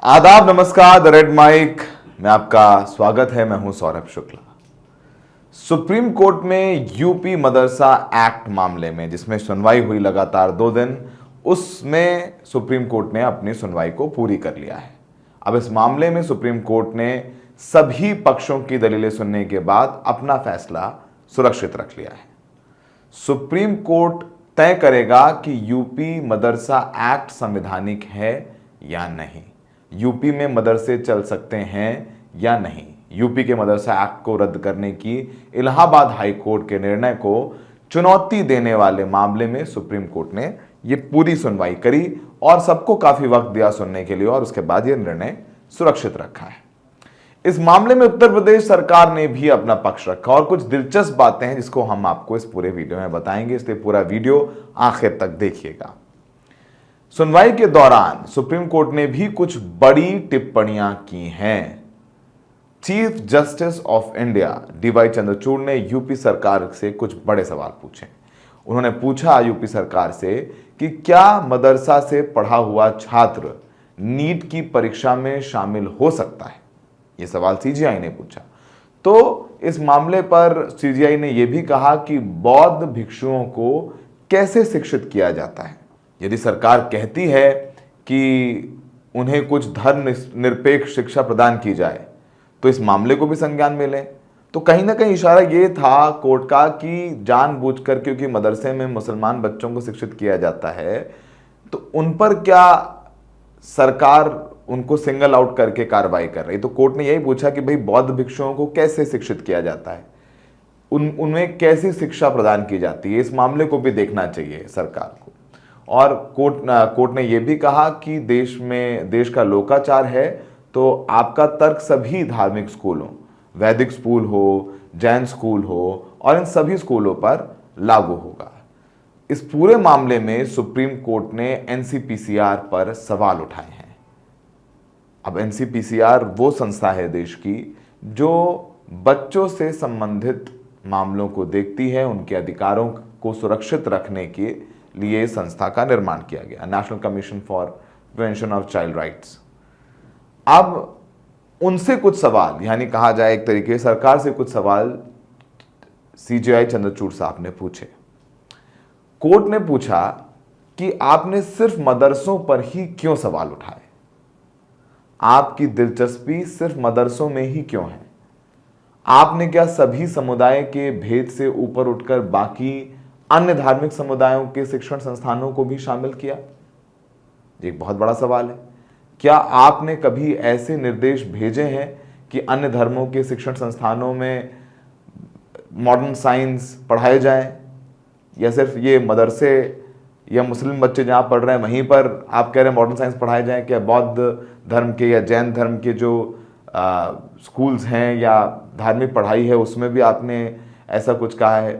आदाब, नमस्कार। The red mic में आपका स्वागत है। मैं हूं सौरभ शुक्ला। सुप्रीम कोर्ट में यूपी मदरसा एक्ट मामले में जिसमें सुनवाई हुई लगातार 2 दिन, उसमें सुप्रीम कोर्ट ने अपनी सुनवाई को पूरी कर लिया है। अब इस मामले में सुप्रीम कोर्ट ने सभी पक्षों की दलीलें सुनने के बाद अपना फैसला सुरक्षित रख लिया है। सुप्रीम कोर्ट तय करेगा कि यूपी मदरसा एक्ट संवैधानिक है या नहीं, यूपी में मदरसे चल सकते हैं या नहीं। यूपी के मदरसा एक्ट को रद्द करने की इलाहाबाद हाई कोर्ट के निर्णय को चुनौती देने वाले मामले में सुप्रीम कोर्ट ने यह पूरी सुनवाई करी और सबको काफी वक्त दिया सुनने के लिए, और उसके बाद यह निर्णय सुरक्षित रखा है। इस मामले में उत्तर प्रदेश सरकार ने भी अपना पक्ष रखा और कुछ दिलचस्प बातें हैं जिसको हम आपको इस पूरे वीडियो में बताएंगे, इसलिए पूरा वीडियो आखिर तक देखिएगा। सुनवाई के दौरान सुप्रीम कोर्ट ने भी कुछ बड़ी टिप्पणियां की हैं। Chief justice of India DY Chandrachud ने यूपी सरकार से कुछ बड़े सवाल पूछे। उन्होंने पूछा यूपी सरकार से कि क्या मदरसा से पढ़ा हुआ छात्र नीट की परीक्षा में शामिल हो सकता है। यह सवाल सीजीआई ने पूछा। तो इस मामले पर सीजीआई ने यह भी कहा कि बौद्ध भिक्षुओं को कैसे शिक्षित किया जाता है। यदि सरकार कहती है कि उन्हें कुछ धर्म निरपेक्ष शिक्षा प्रदान की जाए तो इस मामले को भी संज्ञान में लें। तो कहीं ना कहीं इशारा यह था कोर्ट का कि जानबूझकर क्योंकि मदरसे में मुसलमान बच्चों को शिक्षित किया जाता है तो उन पर क्या सरकार उनको सिंगल आउट करके कार्रवाई कर रही। तो कोर्ट ने यही पूछा कि भाई बौद्ध भिक्षुओं को कैसे शिक्षित किया जाता है, उनमें कैसी शिक्षा प्रदान की जाती है। इस मामले को भी देखना चाहिए सरकार को। और कोर्ट ने यह भी कहा कि देश का लोकाचार है तो आपका तर्क सभी धार्मिक स्कूलों, वैदिक स्कूल हो, जैन स्कूल हो, और इन सभी स्कूलों पर लागू होगा। इस पूरे मामले में सुप्रीम कोर्ट ने एनसीपीसीआर पर सवाल उठाए हैं। अब एनसीपीसीआर वो संस्था है देश की जो बच्चों से संबंधित मामलों को देखती है। उनके अधिकारों को सुरक्षित रखने के लिए संस्था का निर्माण किया गया, national commission for prevention of child rights. अब उनसे कुछ सवाल, यानी कहा जाए एक तरीके सरकार से कुछ सवाल सीजीआई चंद्रचूड़ साहब ने पूछे। कोर्ट ने पूछा कि आपने सिर्फ मदरसों पर ही क्यों सवाल उठाए, आपकी दिलचस्पी सिर्फ मदरसों में ही क्यों है, आपने क्या सभी समुदाय के भेद से ऊपर उठकर बाकी अन्य धार्मिक समुदायों के शिक्षण संस्थानों को भी शामिल किया। एक बहुत बड़ा सवाल है। क्या आपने कभी ऐसे निर्देश भेजे हैं कि अन्य धर्मों के शिक्षण संस्थानों में मॉडर्न साइंस पढ़ाए जाएं, या सिर्फ ये मदरसे या मुस्लिम बच्चे जहां पढ़ रहे हैं वहीं पर आप कह रहे हैं मॉडर्न साइंस पढ़ाए जाएं। क्या बौद्ध धर्म के या जैन धर्म के जो स्कूल्स हैं या धार्मिक पढ़ाई है उसमें भी आपने ऐसा कुछ कहा है।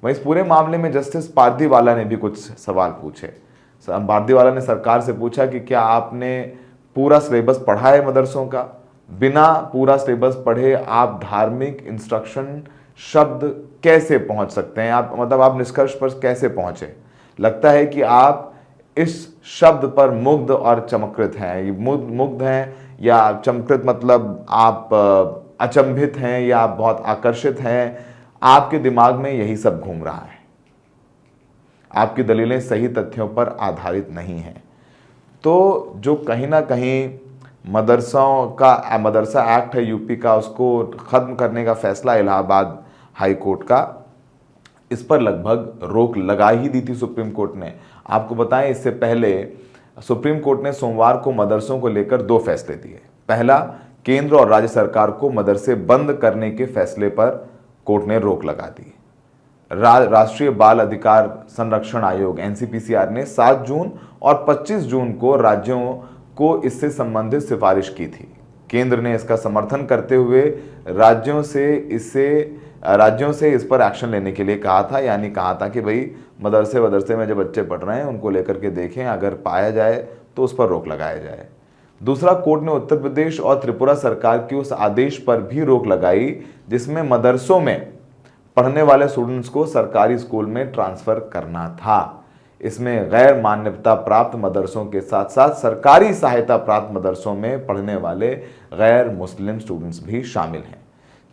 वहीं इस पूरे मामले में जस्टिस पारदीवाला ने भी कुछ सवाल पूछे। पारदीवाला ने सरकार से पूछा कि क्या आपने पूरा सिलेबस पढ़ा है मदरसों का, बिना पूरा सिलेबस पढ़े आप धार्मिक इंस्ट्रक्शन शब्द कैसे पहुंच सकते हैं, आप निष्कर्ष पर कैसे पहुंचे। लगता है कि आप इस शब्द पर मुग्ध और चमत्कृत हैं। मुग्ध हैं या चमत्कृत मतलब आप अचंभित हैं या आप बहुत आकर्षित हैं, आपके दिमाग में यही सब घूम रहा है। आपकी दलीलें सही तथ्यों पर आधारित नहीं हैं। तो जो कहीं ना कहीं मदरसा एक्ट है यूपी का, उसको खत्म करने का फैसला इलाहाबाद हाई कोर्ट का, इस पर लगभग रोक लगा ही दी थी सुप्रीम कोर्ट ने। आपको बताएं, इससे पहले सुप्रीम कोर्ट ने सोमवार को मदरसों को लेकर 2 फैसले दिए। पहला, केंद्र और राज्य सरकार को मदरसे बंद करने के फैसले पर कोर्ट ने रोक लगा दी। राष्ट्रीय बाल अधिकार संरक्षण आयोग एनसीपीसीआर ने 7 जून और 25 जून को राज्यों को इससे संबंधित सिफारिश की थी। केंद्र ने इसका समर्थन करते हुए राज्यों से इस पर एक्शन लेने के लिए कहा था, यानी कहा था कि भाई मदरसे में जो बच्चे पढ़ रहे हैं उनको लेकर के देखें, अगर पाया जाए तो उस पर रोक लगाया जाए। दूसरा, कोर्ट ने उत्तर प्रदेश और त्रिपुरा सरकार के उस आदेश पर भी रोक लगाई जिसमें मदरसों में पढ़ने वाले स्टूडेंट्स को सरकारी स्कूल में ट्रांसफर करना था। इसमें गैर मान्यता प्राप्त मदरसों के साथ साथ सरकारी सहायता प्राप्त मदरसों में पढ़ने वाले गैर मुस्लिम स्टूडेंट्स भी शामिल हैं।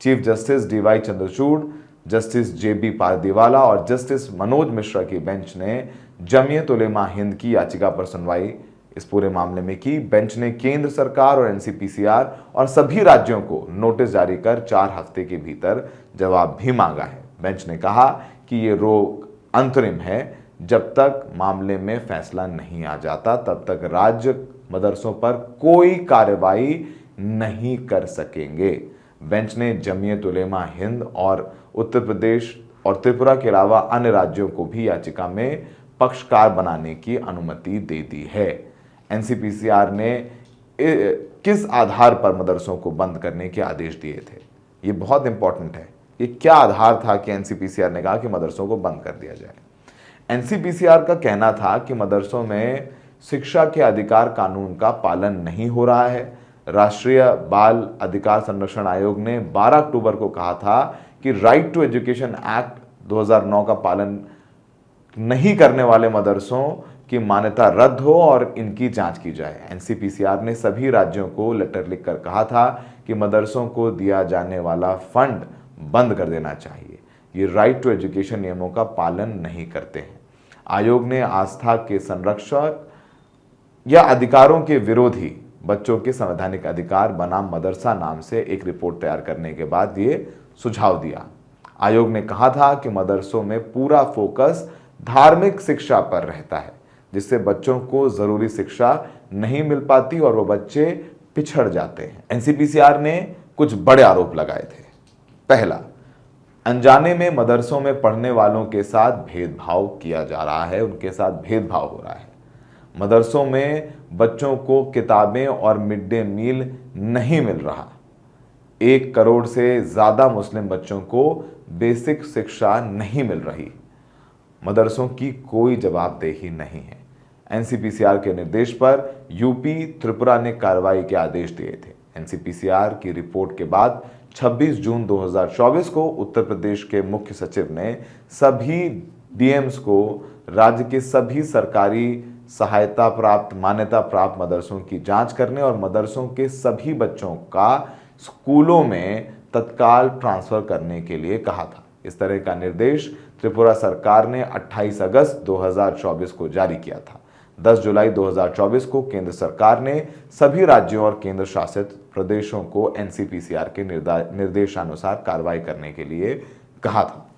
Chief justice DY Chandrachud, justice JB Pardiwala और जस्टिस मनोज मिश्रा की बेंच ने जमीयत उलेमा हिंद की याचिका पर सुनवाई इस पूरे मामले में की। बेंच ने केंद्र सरकार और एनसीपीसीआर और सभी राज्यों को नोटिस जारी कर 4 हफ्ते के भीतर जवाब भी मांगा है। बेंच ने कहा कि ये रोक अंतरिम है, जब तक मामले में फैसला नहीं आ जाता तब तक राज्य मदरसों पर कोई कार्रवाई नहीं कर सकेंगे। बेंच ने जमीयत उलेमा हिंद और उत्तर प्रदेश और त्रिपुरा के अलावा अन्य राज्यों को भी याचिका में पक्षकार बनाने की अनुमति दे दी है। एनसीपीसीआर ने किस आधार पर मदरसों को बंद करने के आदेश दिए थे, ये बहुत इंपॉर्टेंट है। ये क्या आधार था कि एनसीपीसीआर ने कहा कि मदरसों को बंद कर दिया जाए? एनसीपीसीआर का कहना था कि मदरसों में शिक्षा के अधिकार कानून का पालन नहीं हो रहा है। राष्ट्रीय बाल अधिकार संरक्षण आयोग ने 12 अक्टूबर को कहा था कि राइट टू एजुकेशन एक्ट 2009 का पालन नहीं करने वाले मदरसों की मान्यता रद्द हो और इनकी जांच की जाए। एनसीपीसीआर ने सभी राज्यों को लेटर लिखकर कहा था कि मदरसों को दिया जाने वाला फंड बंद कर देना चाहिए। ये राइट टू एजुकेशन नियमों का पालन नहीं करते हैं। आयोग ने आस्था के संरक्षक या अधिकारों के विरोधी बच्चों के संवैधानिक अधिकार बनाम मदरसा नाम से एक रिपोर्ट तैयार करने के बाद ये सुझाव दिया। आयोग ने कहा था कि मदरसों में पूरा फोकस धार्मिक शिक्षा पर रहता है, जिससे बच्चों को जरूरी शिक्षा नहीं मिल पाती और वो बच्चे पिछड़ जाते हैं। एनसीपीसीआर ने कुछ बड़े आरोप लगाए थे। पहला, अनजाने में मदरसों में पढ़ने वालों के साथ भेदभाव किया जा रहा है, उनके साथ भेदभाव हो रहा है। मदरसों में बच्चों को किताबें और मिड डे मील नहीं मिल रहा। 1 करोड़ से ज्यादा मुस्लिम बच्चों को बेसिक शिक्षा नहीं मिल रही। मदरसों की कोई जवाबदेही नहीं है। एनसीपीसीआर के निर्देश पर यूपी, त्रिपुरा ने कार्रवाई के आदेश दिए थे। एनसीपीसीआर की रिपोर्ट के बाद 26 जून 2024 को उत्तर प्रदेश के मुख्य सचिव ने सभी डीएम्स को राज्य के सभी सरकारी सहायता प्राप्त, मान्यता प्राप्त मदरसों की जांच करने और मदरसों के सभी बच्चों का स्कूलों में तत्काल ट्रांसफर करने के लिए कहा था। इस तरह का निर्देश त्रिपुरा सरकार ने 28 अगस्त 2024 को जारी किया था। 10 जुलाई 2024 को केंद्र सरकार ने सभी राज्यों और केंद्र शासित प्रदेशों को एनसीपीसीआर के निर्देशानुसार कार्रवाई करने के लिए कहा था।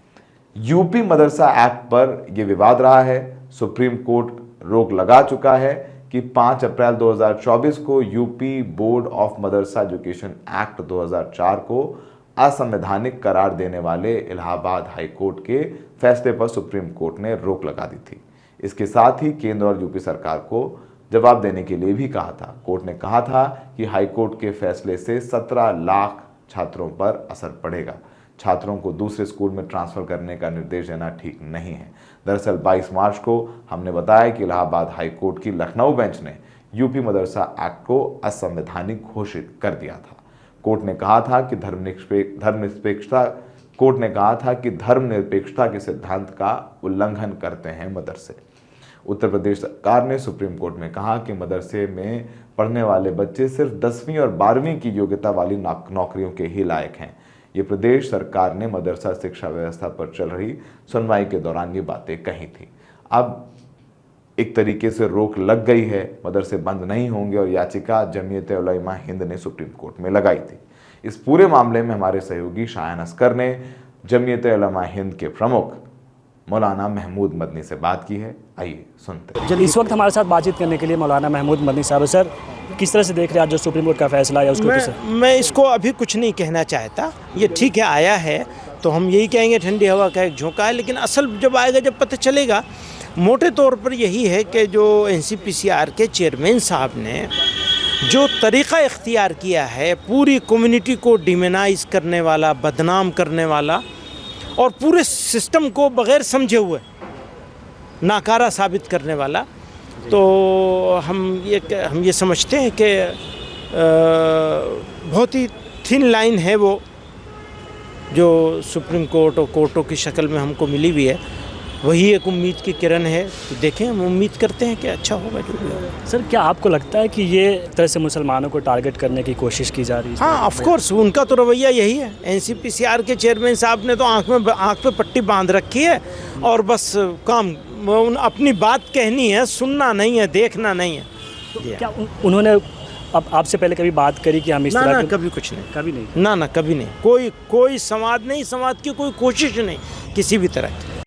यूपी मदरसा एक्ट पर यह विवाद रहा है। सुप्रीम कोर्ट रोक लगा चुका है कि 5 अप्रैल 2024 को UP board of Madrasa education act 2004 को असंवैधानिक करार देने वाले इलाहाबाद हाई कोर्ट के फैसले पर सुप्रीम कोर्ट ने रोक लगा दी थी। इसके साथ ही केंद्र और यूपी सरकार को जवाब देने के लिए भी कहा था। कोर्ट ने कहा था कि हाई कोर्ट के फैसले से 17 लाख छात्रों पर असर पड़ेगा। छात्रों को दूसरे स्कूल में ट्रांसफर करने का निर्देश देना ठीक नहीं है। दरअसल 22 मार्च को हमने बताया कि इलाहाबाद हाई कोर्ट की लखनऊ बेंच ने यूपी मदरसा एक्ट को असंवैधानिक घोषित कर दिया था। कोर्ट ने कहा था कि धर्मनिरपेक्षता के सिद्धांत का उल्लंघन करते हैं मदरसे। उत्तर प्रदेश सरकार ने सुप्रीम कोर्ट में कहा कि मदरसे में पढ़ने वाले बच्चे सिर्फ 10वीं और 12वीं की योग्यता वाली नौकरियों के ही लायक हैं। ये प्रदेश सरकार ने मदरसा शिक्षा व्यवस्था पर चल रही सुनवाई के दौरान ये बातें कही थी। अब एक तरीके से रोक लग गई है, मदरसे बंद नहीं होंगे और याचिका जमीयत उलमा हिंद ने सुप्रीम कोर्ट में लगाई थी। इस पूरे मामले में हमारे सहयोगी शायान असगर ने जमीयत उलमा हिंद के प्रमुख मौलाना महमूद मदनी से बात की है। आइए सुनते हैं। चलिए, इस वक्त हमारे साथ बातचीत करने के लिए मौलाना महमूद मदनी साहब। सर, किस तरह से देख रहे हैं आज जो सुप्रीम कोर्ट का फैसला या उसको? मैं इसको अभी कुछ नहीं कहना चाहता। ये ठीक है, आया है तो हम यही कहेंगे ठंडी हवा का एक झोंका है, लेकिन असल जब आएगा, जब पता चलेगा। मोटे तौर पर यही है कि जो एनसीपीसीआर के चेयरमैन साहब ने जो तरीक़ा इख्तियार किया है, पूरी कम्युनिटी को डिमोनाइज करने वाला, बदनाम करने वाला और पूरे सिस्टम को बग़ैर समझे हुए नाकारा साबित करने वाला, तो हम ये समझते हैं कि बहुत ही थिन लाइन है वो जो सुप्रीम कोर्ट और कोर्टों की शक्ल में हमको मिली हुई है। वही एक उम्मीद की किरण है। तो देखें, हम उम्मीद करते हैं कि अच्छा होगा जो भी होगा। सर, क्या आपको लगता है कि ये एक तरह से मुसलमानों को टारगेट करने की कोशिश की जा रही है? हाँ, ऑफ कोर्स उनका तो रवैया यही है। एनसीपीसीआर के चेयरमैन साहब ने तो आँख पे पट्टी बांध रखी है और बस काम अपनी बात कहनी है, सुनना नहीं है, देखना नहीं है। तो क्या उन्होंने अब आपसे पहले कभी बात करी कि हम इस तरह ना, के? कभी कुछ नहीं, कभी नहीं। ना, कभी नहीं। कोई संवाद नहीं, संवाद की कोई कोशिश नहीं किसी भी तरह की।